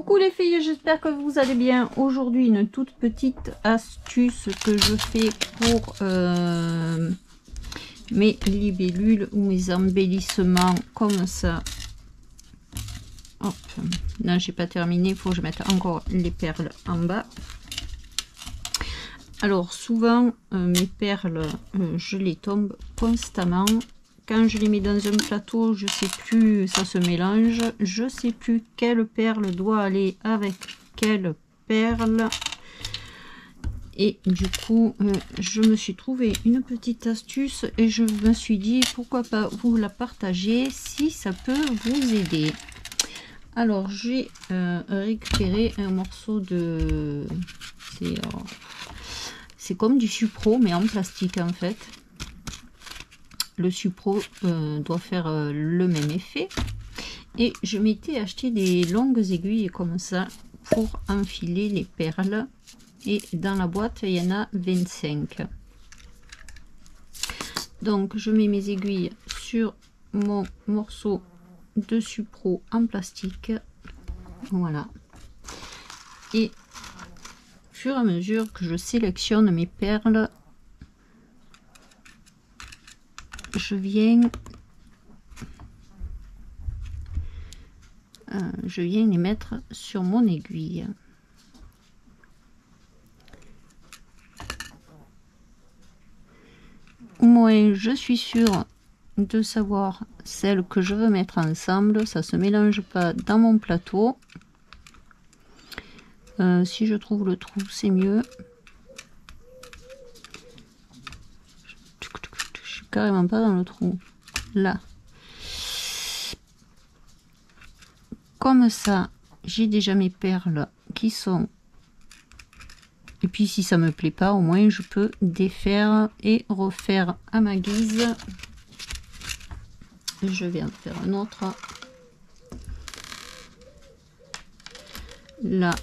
Coucou les filles, j'espère que vous allez bien. Aujourd'hui, une toute petite astuce que je fais pour mes libellules ou mes embellissements comme ça. Hop, là j'ai pas terminé, il faut que je mette encore les perles en bas. Alors souvent mes perles, je les tombe constamment. Quand je les mets dans un plateau, je sais plus, ça se mélange, je sais plus quelle perle doit aller avec quelle perle. Et du coup, je me suis trouvé une petite astuce et je me suis dit pourquoi pas vous la partager si ça peut vous aider. Alors j'ai récupéré un morceau de... C'est comme du Supro mais en plastique en fait. Le Supro doit faire le même effet. Et je m'étais acheté des longues aiguilles comme ça pour enfiler les perles. Et dans la boîte, il y en a 25. Donc je mets mes aiguilles sur mon morceau de Supro en plastique. Voilà. Et au fur et à mesure que je sélectionne mes perles, je viens les mettre sur mon aiguille. Au moins je suis sûre de savoir celle que je veux mettre ensemble, ça se mélange pas dans mon plateau. Si je trouve le trou, c'est mieux. Je suis carrément pas dans le trou. Là. Comme ça, j'ai déjà mes perles qui sont... Et puis si ça me plaît pas, au moins je peux défaire et refaire à ma guise. Je vais en faire un autre. Là,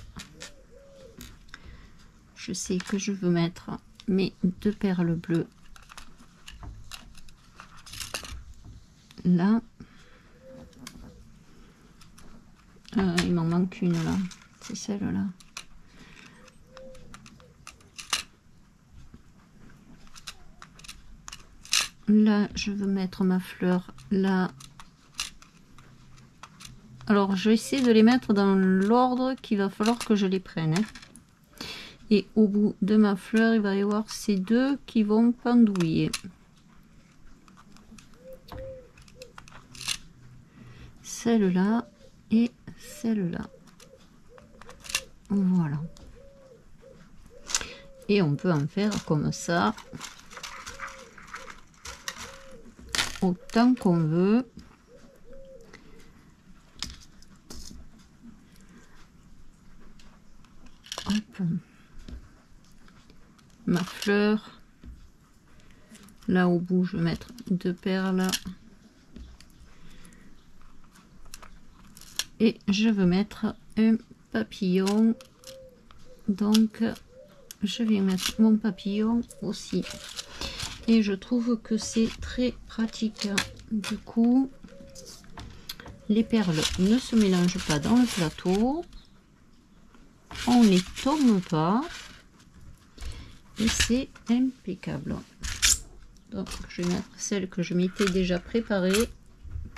je sais que je veux mettre mes deux perles bleues. Là. Il m'en manque une là. C'est celle-là. Là, je veux mettre ma fleur là. Alors, je vais essayer de les mettre dans l'ordre qu'il va falloir que je les prenne. Hein. Et au bout de ma fleur, il va y avoir ces deux qui vont pendouiller. Celle-là et celle-là. Voilà. Et on peut en faire comme ça. Autant qu'on veut. Hop. Ma fleur. Là au bout, je vais mettre deux perles. Et je veux mettre un papillon. Donc, je vais mettre mon papillon aussi. Et je trouve que c'est très pratique. Du coup, les perles ne se mélangent pas dans le plateau. On ne les tombe pas. Et c'est impeccable. Donc, je vais mettre celles que je m'étais déjà préparées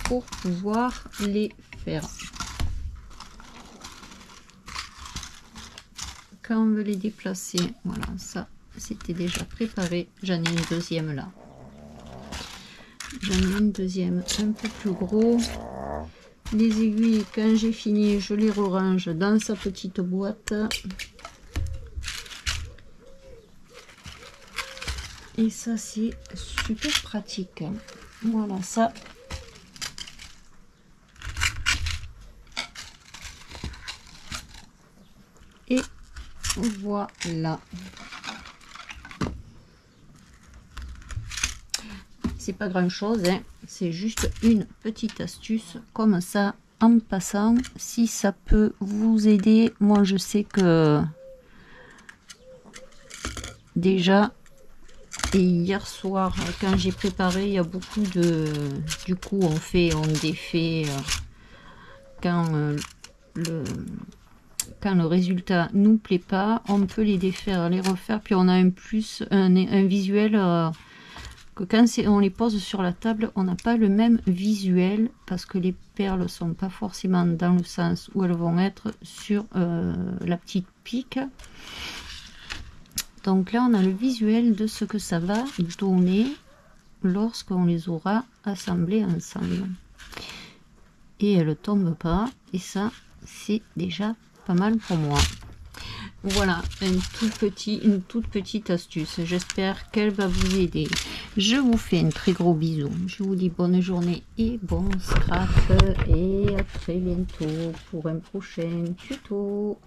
pour pouvoir les faire. Quand on veut les déplacer, voilà, ça c'était déjà préparé. J'en ai une deuxième là. J'en ai une deuxième un peu plus gros. Les aiguilles, quand j'ai fini, je les range dans sa petite boîte. Et ça c'est super pratique. Voilà ça. Et voilà. C'est pas grand chose, hein. C'est juste une petite astuce comme ça en passant. Si ça peut vous aider, moi je sais que déjà et hier soir quand j'ai préparé, il y a beaucoup de... Du coup on défait quand quand le résultat nous plaît pas, on peut les défaire, les refaire, puis on a un plus, un visuel que quand on les pose sur la table, on n'a pas le même visuel parce que les perles sont pas forcément dans le sens où elles vont être sur la petite pique. Donc là, on a le visuel de ce que ça va donner lorsqu'on les aura assemblés ensemble. Et elle tombe pas, et ça, c'est déjà pas mal pour moi. Voilà, une toute petite astuce. J'espère qu'elle va vous aider. Je vous fais un très gros bisou. Je vous dis bonne journée et bon scrap. Et à très bientôt pour un prochain tuto.